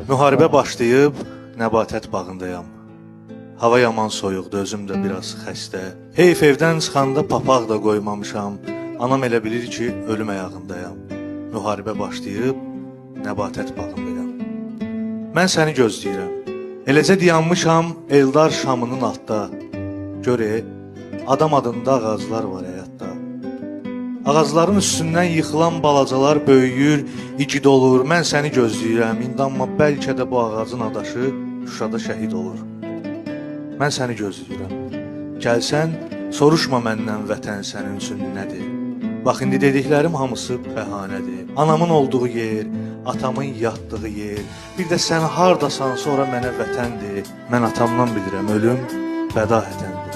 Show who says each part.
Speaker 1: Müharibə başlayıb, nəbatət bağındayam. Hava yaman soyuqdur, özüm də biraz xəstə. Heyf evdən çıxanda papaq da qoymamışam. Anam elə bilir ki, ölüm ayağındayam. Müharibə başlayıb, nəbatət bağındayam. Mən səni gözləyirəm. Eləcə dayanmışam Eldar şamının altda. Görə, adam adında ağaclar var həyatda. Ağacların üstündən yıxılan balacalar böyüyür, igid olur. Mən səni gözləyirəm, indi amma bəlkə də bu ağacın adaşı Şuşada şəhid olur. Mən səni gözləyirəm. Gəlsən, soruşma məndən vətən sənin üçün nədir? Bax, indi dediklərim hamısı bəhanədir. Anamın olduğu yer, atamın yatdığı yer, bir də sən hardasan, sonra mənə vətəndir. Mən atamdan bilirəm, ölüm vəda hətəndir.